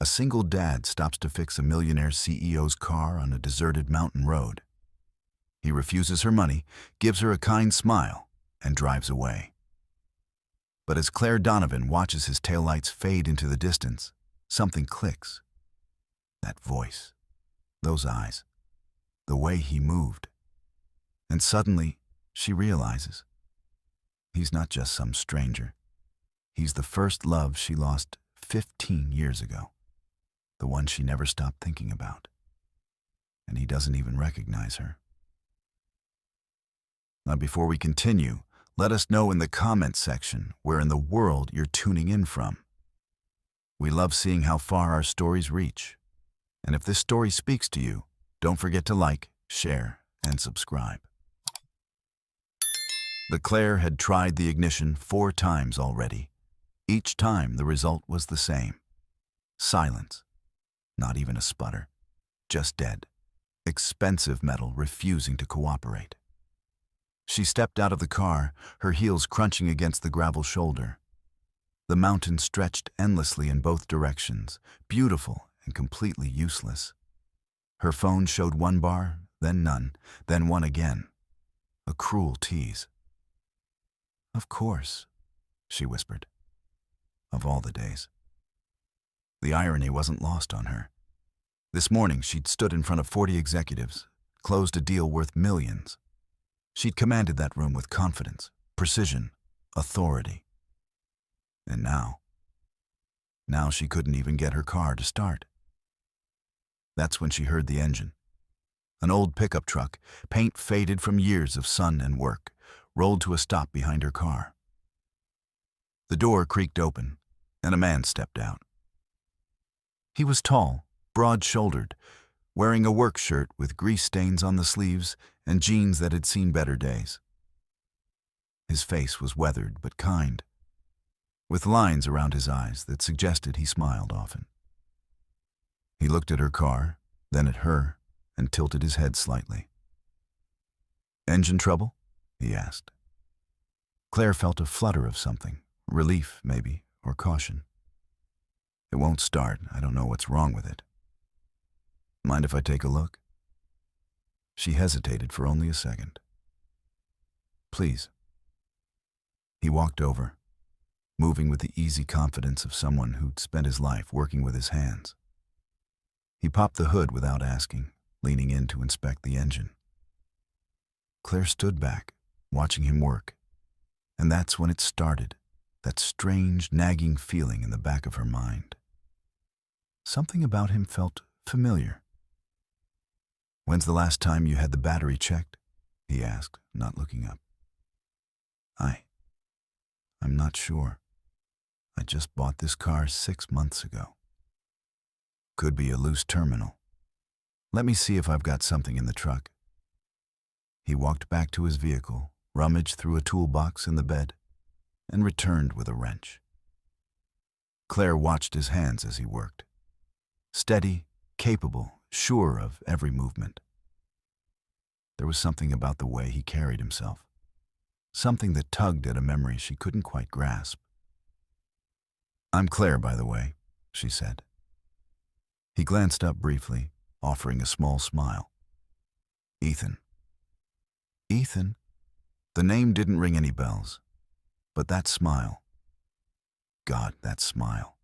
single dad stops to fix a millionaire CEO's car on a deserted mountain road. He refuses her money, gives her a kind smile, and drives away. But as Claire Donovan watches his taillights fade into the distance, something clicks. That voice, those eyes, the way he moved. And suddenly, she realizes he's not just some stranger. He's the first love she lost 15 years ago, the one she never stopped thinking about. And he doesn't even recognize her. Now, before we continue, let us know in the comments section where in the world you're tuning in from. We love seeing how far our stories reach. And if this story speaks to you, don't forget to like, share, and subscribe. The Claire had tried the ignition 4 times already. Each time the result was the same. Silence. Not even a sputter. Just dead. Expensive metal refusing to cooperate. She stepped out of the car, her heels crunching against the gravel shoulder. The mountain stretched endlessly in both directions, beautiful and completely useless. Her phone showed 1 bar, then none, then 1 again. A cruel tease. "Of course," she whispered. Of all the days. The irony wasn't lost on her. This morning she'd stood in front of 40 executives, closed a deal worth millions. She'd commanded that room with confidence, precision, authority. And now she couldn't even get her car to start. That's when she heard the engine. An old pickup truck, paint faded from years of sun and work, rolled to a stop behind her car. The door creaked open, and a man stepped out. He was tall, broad-shouldered, wearing a work shirt with grease stains on the sleeves and jeans that had seen better days. His face was weathered but kind, with lines around his eyes that suggested he smiled often. He looked at her car, then at her, and tilted his head slightly. "Engine trouble?" he asked. Claire felt a flutter of something, relief maybe, or caution. "It won't start. I don't know what's wrong with it." "Mind if I take a look?" She hesitated for only a second. "Please." He walked over, moving with the easy confidence of someone who'd spent his life working with his hands. He popped the hood without asking, leaning in to inspect the engine. Claire stood back, watching him work, and that's when it started, that strange, nagging feeling in the back of her mind. Something about him felt familiar. "When's the last time you had the battery checked?" he asked, not looking up. I'm not sure. I just bought this car 6 months ago." "Could be a loose terminal. Let me see if I've got something in the truck." He walked back to his vehicle, rummaged through a toolbox in the bed, and returned with a wrench. Claire watched his hands as he worked. Steady, capable, sure of every movement. There was something about the way he carried himself. Something that tugged at a memory she couldn't quite grasp. "I'm Claire, by the way," she said. He glanced up briefly, offering a small smile. "Ethan." Ethan? The name didn't ring any bells. But that smile. God, that smile.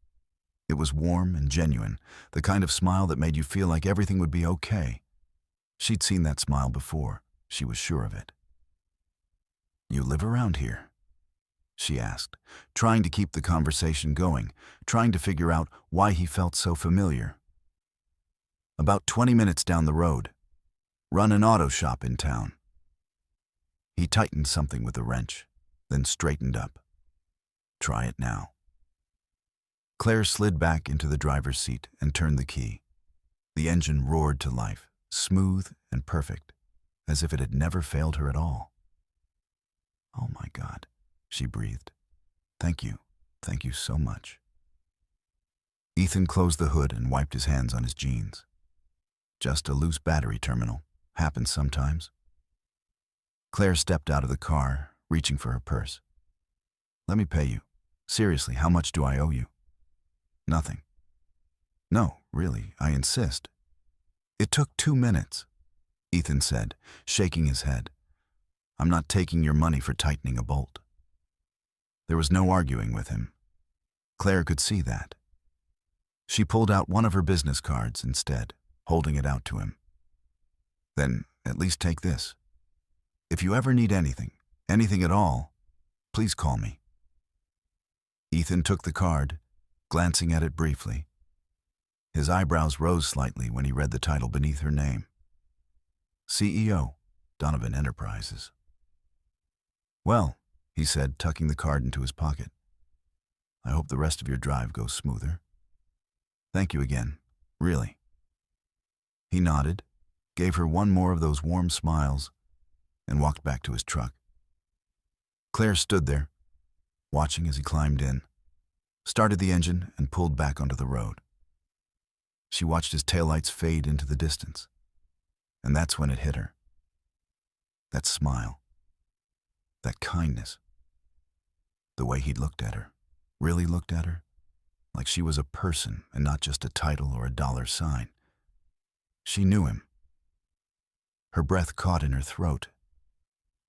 It was warm and genuine, the kind of smile that made you feel like everything would be okay. She'd seen that smile before, she was sure of it. "You live around here?" she asked, trying to keep the conversation going, trying to figure out why he felt so familiar. "About 20 minutes down the road. Run an auto shop in town." He tightened something with a wrench, then straightened up. "Try it now." Claire slid back into the driver's seat and turned the key. The engine roared to life, smooth and perfect, as if it had never failed her at all. "Oh my God," she breathed. Thank you so much." Ethan closed the hood and wiped his hands on his jeans. "Just a loose battery terminal. Happens sometimes." Claire stepped out of the car, reaching for her purse. "Let me pay you. Seriously, how much do I owe you?" "Nothing." No, really, I insist. It took 2 minutes, Ethan said, shaking his head. I'm not taking your money for tightening a bolt. There was no arguing with him. Claire could see that. She pulled out one of her business cards instead, holding it out to him. Then, at least take this. If you ever need anything at all, please call me. Ethan took the card, glancing at it briefly. His eyebrows rose slightly when he read the title beneath her name. CEO, Donovan Enterprises. Well, he said, tucking the card into his pocket. I hope the rest of your drive goes smoother. Thank you again, really. He nodded, gave her one more of those warm smiles, and walked back to his truck. Claire stood there, watching as he climbed in, started the engine, and pulled back onto the road. She watched his taillights fade into the distance, and that's when it hit her. That smile, that kindness, the way he'd looked at her, really looked at her, like she was a person and not just a title or a dollar sign. She knew him. Her breath caught in her throat.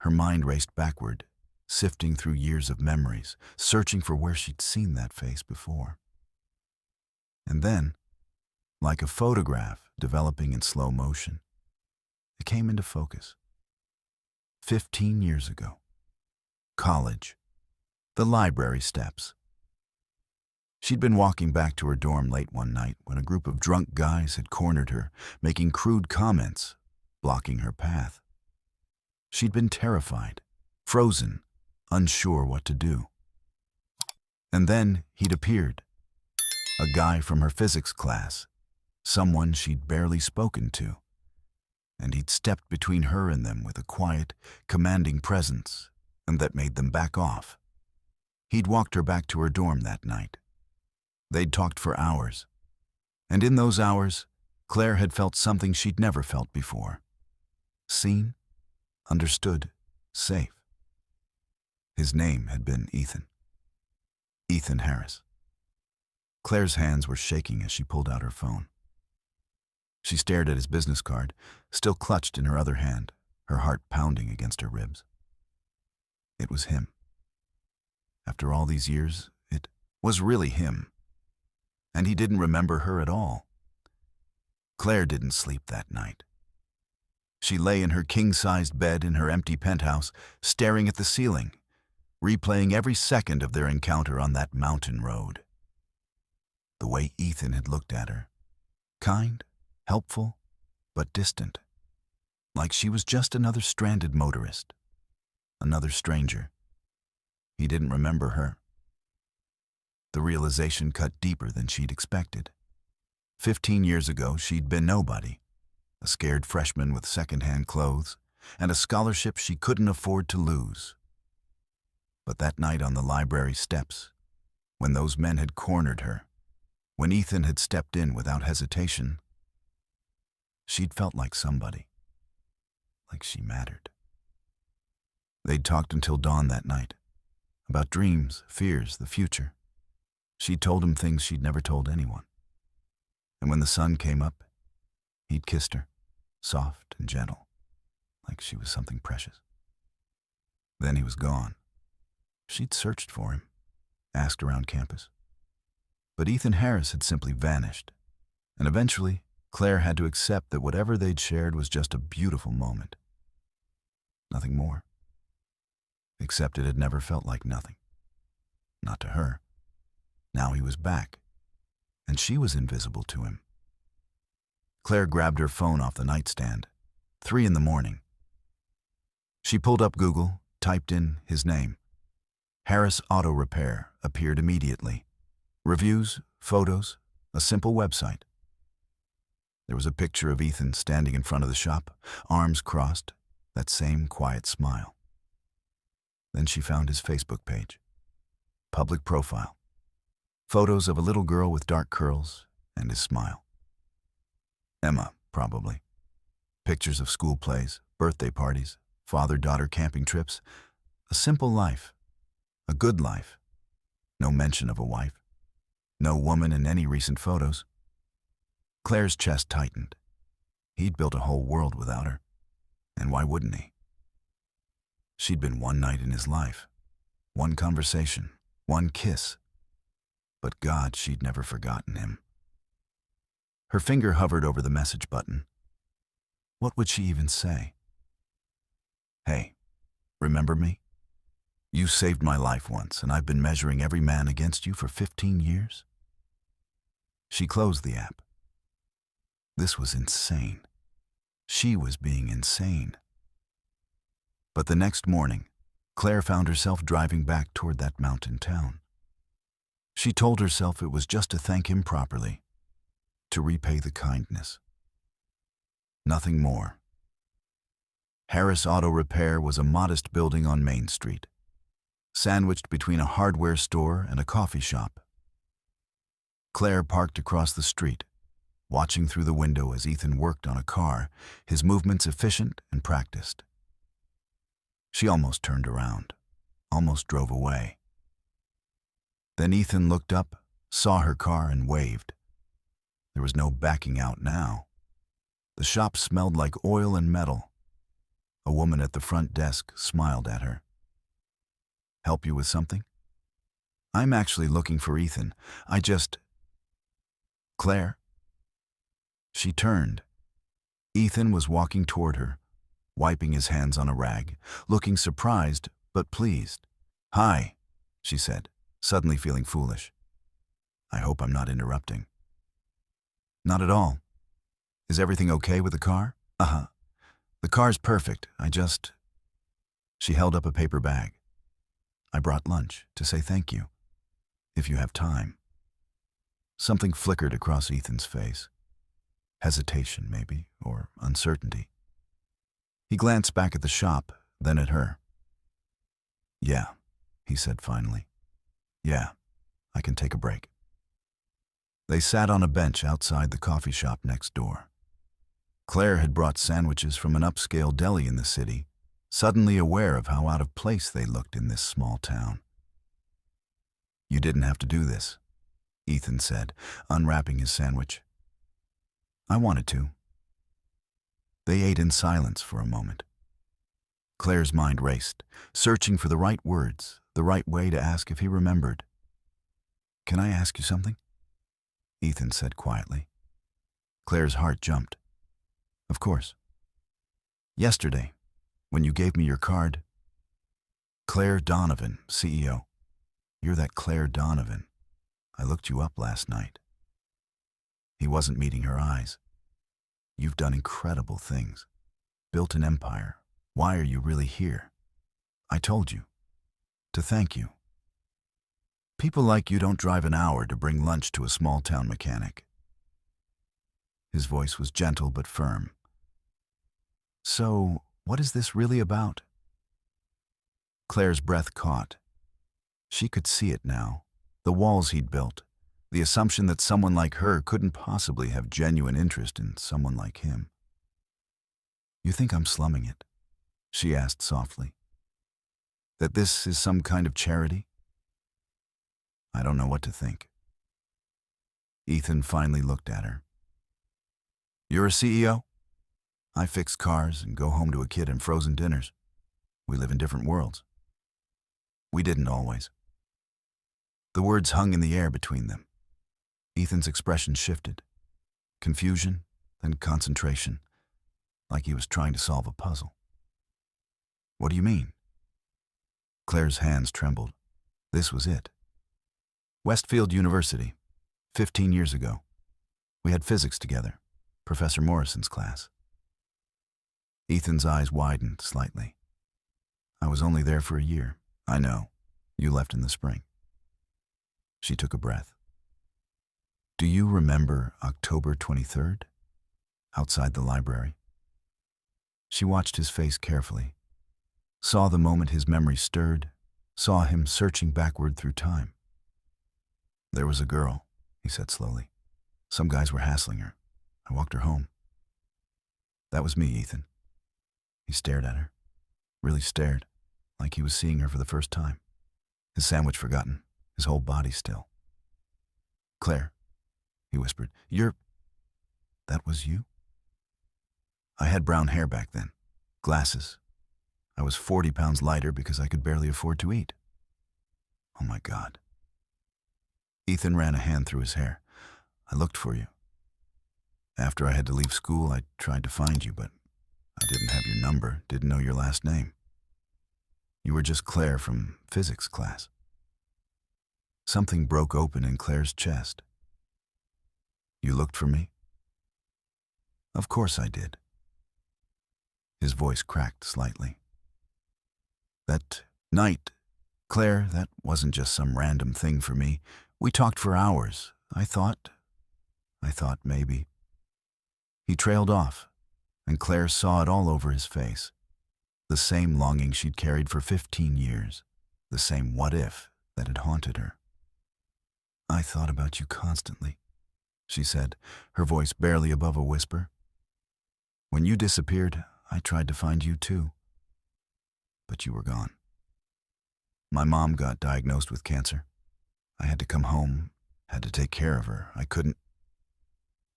Her mind raced backward, sifting through years of memories, searching for where she'd seen that face before. And then, like a photograph developing in slow motion, it came into focus. 15 years ago. College. The library steps. She'd been walking back to her dorm late one night when a group of drunk guys had cornered her, making crude comments, blocking her path. She'd been terrified, frozen, unsure what to do. And then he'd appeared. A guy from her physics class, someone she'd barely spoken to. And he'd stepped between her and them with a quiet, commanding presence, and that made them back off. He'd walked her back to her dorm that night. They'd talked for hours, and in those hours, Claire had felt something she'd never felt before. Seen, understood, safe. His name had been Ethan. Ethan Harris. Claire's hands were shaking as she pulled out her phone. She stared at his business card, still clutched in her other hand, her heart pounding against her ribs. It was him. After all these years, it was really him. And he didn't remember her at all. Claire didn't sleep that night. She lay in her king-sized bed in her empty penthouse, staring at the ceiling, replaying every second of their encounter on that mountain road. The way Ethan had looked at her. Kind, helpful, but distant. Like she was just another stranded motorist. Another stranger. He didn't remember her. The realization cut deeper than she'd expected. 15 years ago, she'd been nobody. A scared freshman with second-hand clothes, and a scholarship she couldn't afford to lose. But that night on the library steps, when those men had cornered her, when Ethan had stepped in without hesitation, she'd felt like somebody. Like she mattered. They'd talked until dawn that night. About dreams, fears, the future. She'd told him things she'd never told anyone. And when the sun came up, he'd kissed her, soft and gentle, like she was something precious. Then he was gone. She'd searched for him, asked around campus. But Ethan Harris had simply vanished, and eventually Claire had to accept that whatever they'd shared was just a beautiful moment. Nothing more. Except it had never felt like nothing. Not to her. Now he was back, and she was invisible to him. Claire grabbed her phone off the nightstand. 3 a.m. She pulled up Google, typed in his name. Harris Auto Repair appeared immediately. Reviews, photos, a simple website. There was a picture of Ethan standing in front of the shop, arms crossed, that same quiet smile. Then she found his Facebook page. Public profile. Photos of a little girl with dark curls and his smile. Emma, probably. Pictures of school plays, birthday parties, father-daughter camping trips. A simple life. A good life. No mention of a wife. No woman in any recent photos. Claire's chest tightened. He'd built a whole world without her. And why wouldn't he? She'd been one night in his life, one conversation, one kiss. But God, she'd never forgotten him. Her finger hovered over the message button. What would she even say? Hey, remember me? You saved my life once, and I've been measuring every man against you for 15 years? She closed the app. This was insane. She was being insane. But the next morning, Claire found herself driving back toward that mountain town. She told herself it was just to thank him properly, to repay the kindness. Nothing more. Harris Auto Repair was a modest building on Main Street, sandwiched between a hardware store and a coffee shop. Claire parked across the street, watching through the window as Ethan worked on a car, his movements efficient and practiced. She almost turned around, almost drove away. Then Ethan looked up, saw her car, and waved. There was no backing out now. The shop smelled like oil and metal. A woman at the front desk smiled at her. Help you with something? I'm actually looking for Ethan. Claire? She turned. Ethan was walking toward her, wiping his hands on a rag, looking surprised but pleased. Hi, she said, suddenly feeling foolish. I hope I'm not interrupting. Not at all. Is everything okay with the car? Uh-huh. The car's perfect. She held up a paper bag. I brought lunch to say thank you, if you have time. Something flickered across Ethan's face. Hesitation, maybe, or uncertainty. He glanced back at the shop, then at her. Yeah, he said finally. Yeah, I can take a break. They sat on a bench outside the coffee shop next door. Claire had brought sandwiches from an upscale deli in the city, suddenly aware of how out of place they looked in this small town. You didn't have to do this, Ethan said, unwrapping his sandwich. I wanted to. They ate in silence for a moment. Claire's mind raced, searching for the right words, the right way to ask if he remembered. Can I ask you something? Ethan said quietly. Claire's heart jumped. Of course. Yesterday, when you gave me your card, Claire Donovan, CEO. You're that Claire Donovan. I looked you up last night. He wasn't meeting her eyes. You've done incredible things. Built an empire. Why are you really here? I told you. To thank you. People like you don't drive an hour to bring lunch to a small-town mechanic. His voice was gentle but firm. So, what is this really about? Claire's breath caught. She could see it now. The walls he'd built. The assumption that someone like her couldn't possibly have genuine interest in someone like him. You think I'm slumming it? She asked softly. That this is some kind of charity? I don't know what to think. Ethan finally looked at her. You're a CEO? I fix cars and go home to a kid and frozen dinners. We live in different worlds. We didn't always. The words hung in the air between them. Ethan's expression shifted. Confusion, then concentration, like he was trying to solve a puzzle. What do you mean? Claire's hands trembled. This was it. Westfield University, 15 years ago. We had physics together, Professor Morrison's class. Ethan's eyes widened slightly. I was only there for a year. I know. You left in the spring. She took a breath. Do you remember October 23rd? Outside the library? She watched his face carefully, saw the moment his memory stirred, saw him searching backward through time. There was a girl, he said slowly. Some guys were hassling her. I walked her home. That was me, Ethan. He stared at her, really stared, like he was seeing her for the first time. His sandwich forgotten, his whole body still. Claire, he whispered, you're... That was you? I had brown hair back then. Glasses. I was 40 pounds lighter because I could barely afford to eat. Oh my God. Ethan ran a hand through his hair. I looked for you. After I had to leave school, I tried to find you, but I didn't have your number, didn't know your last name. You were just Claire from physics class. Something broke open in Claire's chest. You looked for me? Of course I did. His voice cracked slightly. That night, Claire, that wasn't just some random thing for me. We talked for hours. I thought maybe. He trailed off, and Claire saw it all over his face. The same longing she'd carried for 15 years. The same what if that had haunted her. I thought about you constantly, she said, her voice barely above a whisper. When you disappeared, I tried to find you too. But you were gone. My mom got diagnosed with cancer. I had to come home, had to take care of her. I couldn't.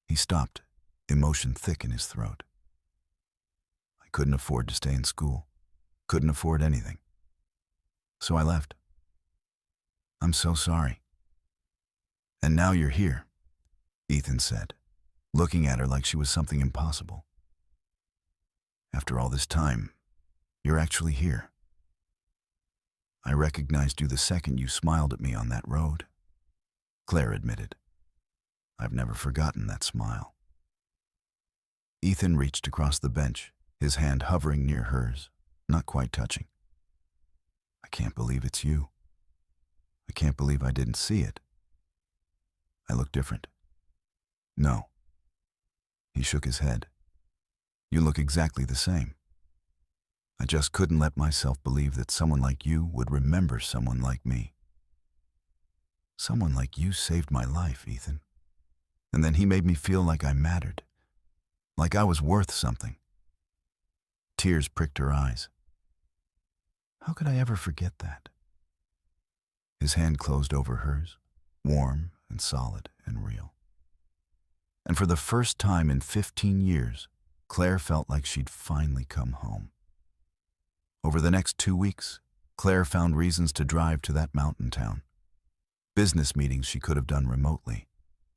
He stopped, emotion thick in his throat. I couldn't afford to stay in school, couldn't afford anything. So I left. I'm so sorry. And now you're here, Ethan said, looking at her like she was something impossible. After all this time, you're actually here. I recognized you the second you smiled at me on that road, Claire admitted. I've never forgotten that smile. Ethan reached across the bench, his hand hovering near hers, not quite touching. I can't believe it's you. I can't believe I didn't see it. I look different. No. He shook his head. You look exactly the same. I just couldn't let myself believe that someone like you would remember someone like me. Someone like you saved my life, Ethan. And then he made me feel like I mattered, like I was worth something. Tears pricked her eyes. How could I ever forget that? His hand closed over hers, warm and solid and real. And for the first time in 15 years, Claire felt like she'd finally come home. Over the next 2 weeks, Claire found reasons to drive to that mountain town. Business meetings she could have done remotely,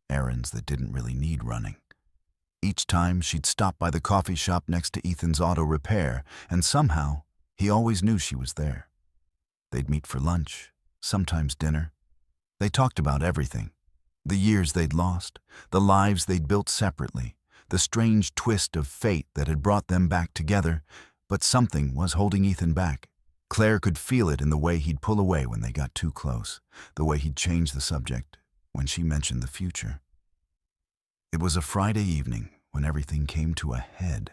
errands that didn't really need running. Each time she'd stop by the coffee shop next to Ethan's auto repair, and somehow he always knew she was there. They'd meet for lunch, sometimes dinner. They talked about everything. The years they'd lost, the lives they'd built separately, the strange twist of fate that had brought them back together, but something was holding Ethan back. Claire could feel it in the way he'd pull away when they got too close, the way he'd change the subject when she mentioned the future. It was a Friday evening when everything came to a head.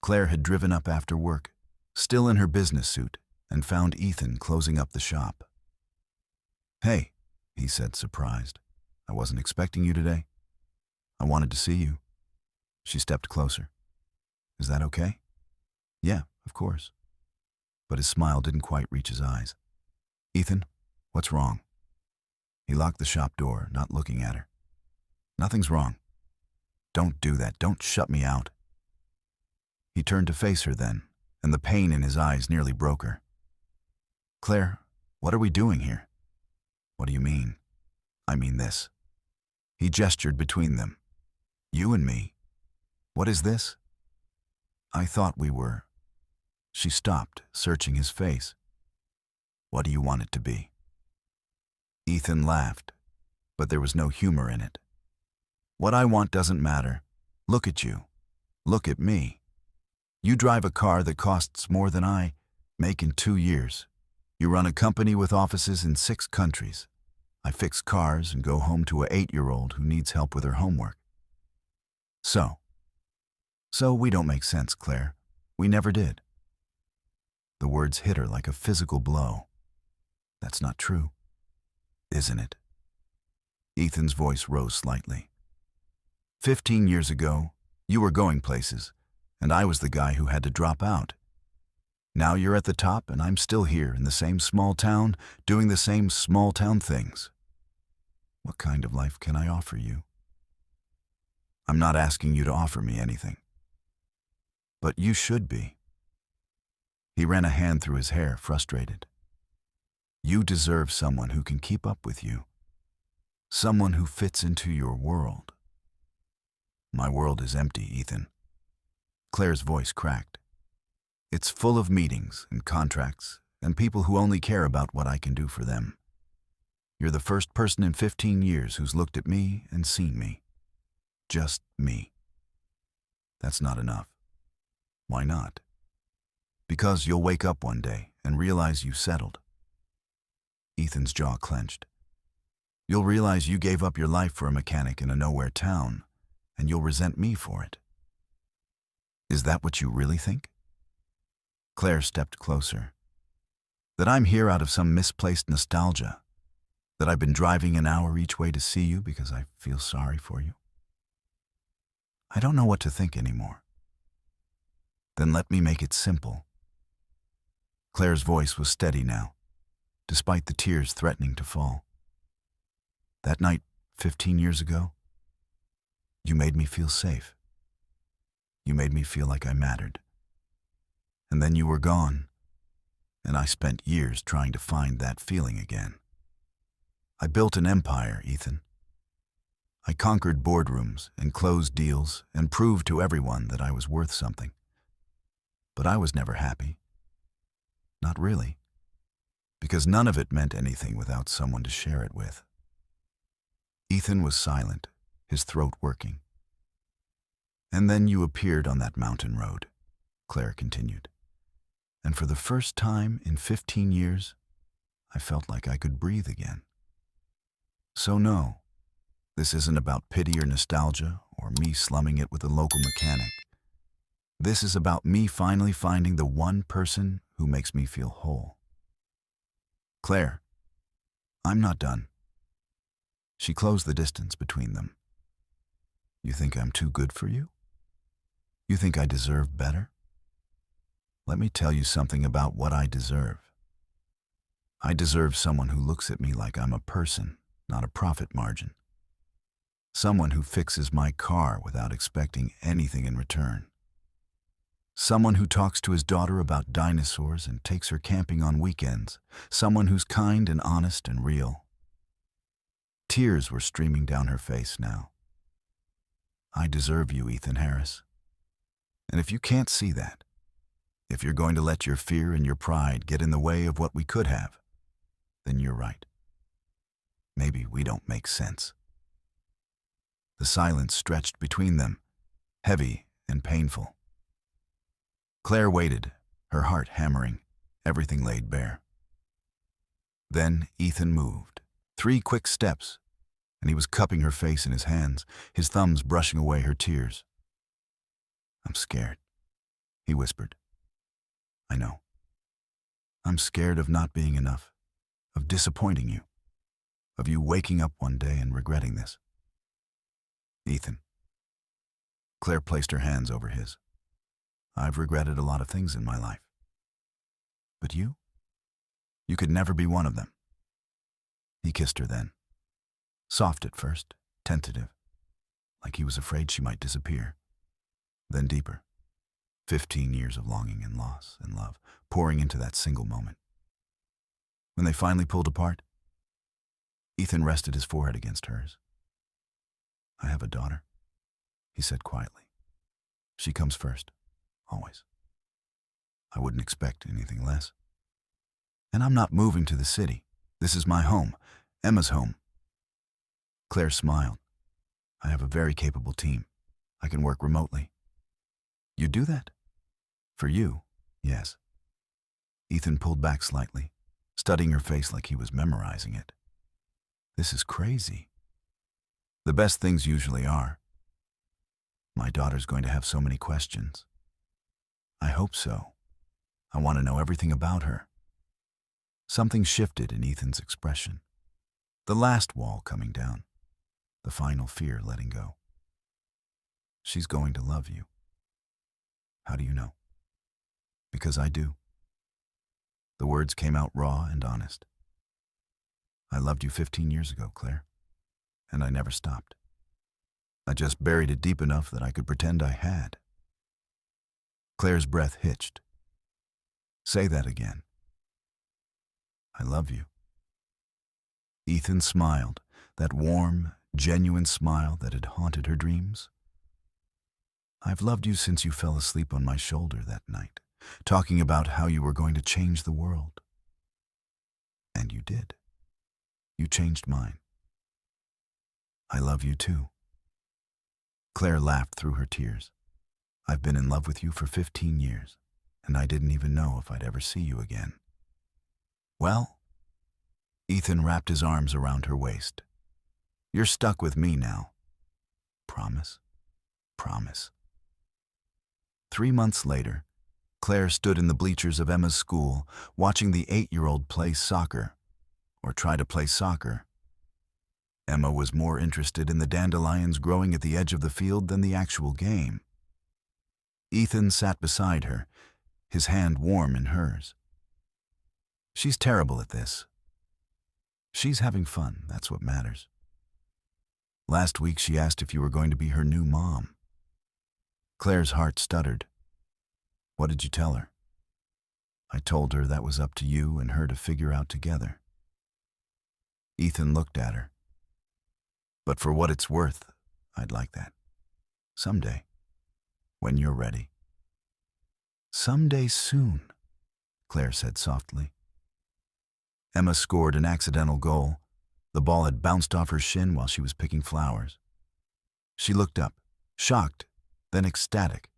Claire had driven up after work, still in her business suit, and found Ethan closing up the shop. Hey, he said, surprised. I wasn't expecting you today. I wanted to see you. She stepped closer. Is that okay? Yeah, of course. But his smile didn't quite reach his eyes. Ethan, what's wrong? He locked the shop door, not looking at her. Nothing's wrong. Don't do that. Don't shut me out. He turned to face her then, and the pain in his eyes nearly broke her. Claire, what are we doing here? What do you mean? I mean this. He gestured between them. You and me. What is this? I thought we were. She stopped, searching his face. What do you want it to be? Ethan laughed, but there was no humor in it. What I want doesn't matter. Look at you. Look at me. You drive a car that costs more than I make in 2 years. You run a company with offices in 6 countries. I fix cars and go home to an 8-year-old who needs help with her homework. So we don't make sense, Claire. We never did. The words hit her like a physical blow. That's not true, isn't it? Ethan's voice rose slightly. 15 years ago, you were going places, and I was the guy who had to drop out. Now you're at the top, and I'm still here in the same small town, doing the same small town things. What kind of life can I offer you? I'm not asking you to offer me anything. But you should be. He ran a hand through his hair, frustrated. You deserve someone who can keep up with you. Someone who fits into your world. My world is empty, Ethan. Claire's voice cracked. It's full of meetings and contracts and people who only care about what I can do for them. You're the first person in 15 years who's looked at me and seen me. Just me. That's not enough. Why not? Because you'll wake up one day and realize you settled. Ethan's jaw clenched. You'll realize you gave up your life for a mechanic in a nowhere town, and you'll resent me for it. Is that what you really think? Claire stepped closer. That I'm here out of some misplaced nostalgia? That I've been driving an hour each way to see you because I feel sorry for you? I don't know what to think anymore. Then let me make it simple. Claire's voice was steady now, despite the tears threatening to fall. That night, 15 years ago, you made me feel safe. You made me feel like I mattered. And then you were gone, and I spent years trying to find that feeling again. I built an empire, Ethan. I conquered boardrooms and closed deals and proved to everyone that I was worth something. But I was never happy. Not really. Because none of it meant anything without someone to share it with. Ethan was silent, his throat working. And then you appeared on that mountain road, Claire continued. And for the first time in 15 years, I felt like I could breathe again. So no, this isn't about pity or nostalgia or me slumming it with a local mechanic. This is about me finally finding the one person who makes me feel whole. Claire, I'm not done. She closed the distance between them. You think I'm too good for you? You think I deserve better? Let me tell you something about what I deserve. I deserve someone who looks at me like I'm a person, not a profit margin. Someone who fixes my car without expecting anything in return. Someone who talks to his daughter about dinosaurs and takes her camping on weekends. Someone who's kind and honest and real. Tears were streaming down her face now. I deserve you, Ethan Harris. And if you can't see that, if you're going to let your fear and your pride get in the way of what we could have, then you're right. Maybe we don't make sense. The silence stretched between them, heavy and painful. Claire waited, her heart hammering, everything laid bare. Then Ethan moved. 3 quick steps, and he was cupping her face in his hands, his thumbs brushing away her tears. I'm scared, he whispered. I know. I'm scared of not being enough, of disappointing you, of you waking up one day and regretting this. Ethan. Claire placed her hands over his. I've regretted a lot of things in my life. But you? You could never be one of them. He kissed her then. Soft at first, tentative, like he was afraid she might disappear. Then deeper. 15 years of longing and loss and love, pouring into that single moment. When they finally pulled apart, Ethan rested his forehead against hers. I have a daughter, he said quietly. She comes first, always. I wouldn't expect anything less. And I'm not moving to the city. This is my home, Emma's home. Claire smiled. I have a very capable team. I can work remotely. You do that? For you, yes. Ethan pulled back slightly, studying her face like he was memorizing it. This is crazy. The best things usually are. My daughter's going to have so many questions. I hope so. I want to know everything about her. Something shifted in Ethan's expression. The last wall coming down. The final fear letting go. She's going to love you. How do you know? Because I do. The words came out raw and honest. I loved you 15 years ago, Claire, and I never stopped. I just buried it deep enough that I could pretend I had. Claire's breath hitched. Say that again. I love you. Ethan smiled, that warm, genuine smile that had haunted her dreams. I've loved you since you fell asleep on my shoulder that night, talking about how you were going to change the world. And you did. You changed mine. I love you too. Claire laughed through her tears. I've been in love with you for 15 years, and I didn't even know if I'd ever see you again. Well, Ethan wrapped his arms around her waist. You're stuck with me now. Promise? Promise. 3 months later, Claire stood in the bleachers of Emma's school, watching the 8-year-old play soccer, or try to play soccer. Emma was more interested in the dandelions growing at the edge of the field than the actual game. Ethan sat beside her, his hand warm in hers. She's terrible at this. She's having fun, that's what matters. Last week she asked if you were going to be her new mom. Claire's heart stuttered. What did you tell her? I told her that was up to you and her to figure out together. Ethan looked at her. But for what it's worth, I'd like that. Someday. When you're ready. Someday soon, Claire said softly. Emma scored an accidental goal. The ball had bounced off her shin while she was picking flowers. She looked up, shocked, then ecstatic,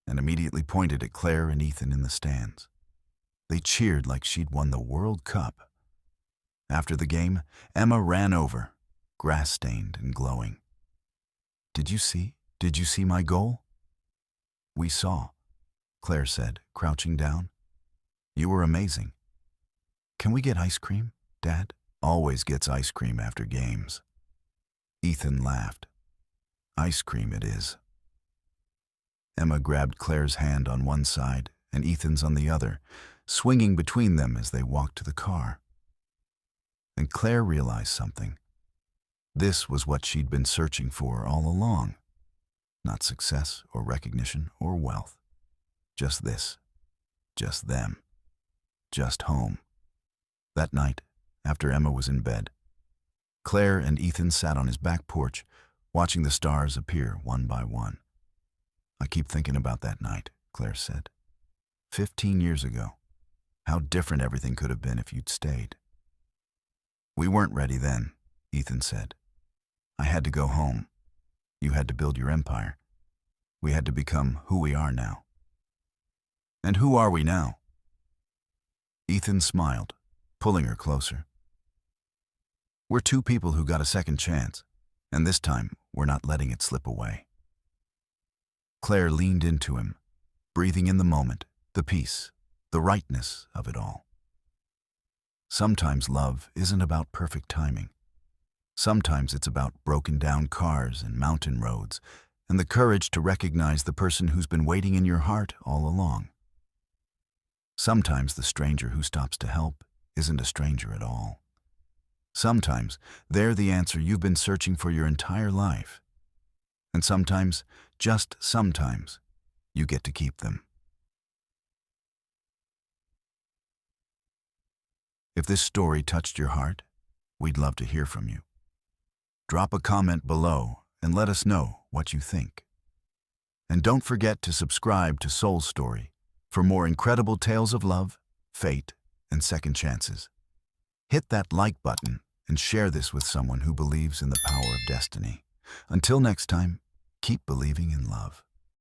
and immediately pointed at Claire and Ethan in the stands. They cheered like she'd won the World Cup. After the game, Emma ran over, grass-stained and glowing. Did you see my goal? We saw, Claire said, crouching down. You were amazing. Can we get ice cream, Dad? Always gets ice cream after games. Ethan laughed. Ice cream it is. Emma grabbed Claire's hand on one side and Ethan's on the other, swinging between them as they walked to the car. And Claire realized something. This was what she'd been searching for all along. Not success or recognition or wealth. Just this. Just them. Just home. That night, after Emma was in bed, Claire and Ethan sat on his back porch, watching the stars appear one by one. I keep thinking about that night, Claire said. 15 years ago. How different everything could have been if you'd stayed. We weren't ready then, Ethan said. I had to go home. You had to build your empire. We had to become who we are now. And who are we now? Ethan smiled, pulling her closer. We're two people who got a second chance, and this time we're not letting it slip away. Claire leaned into him, breathing in the moment, the peace, the rightness of it all. Sometimes love isn't about perfect timing. Sometimes it's about broken down cars and mountain roads, and the courage to recognize the person who's been waiting in your heart all along. Sometimes the stranger who stops to help isn't a stranger at all. Sometimes they're the answer you've been searching for your entire life. And sometimes, just sometimes, you get to keep them. If this story touched your heart, we'd love to hear from you. Drop a comment below and let us know what you think. And don't forget to subscribe to Soul Story for more incredible tales of love, fate, and second chances. Hit that like button and share this with someone who believes in the power of destiny. Until next time, keep believing in love.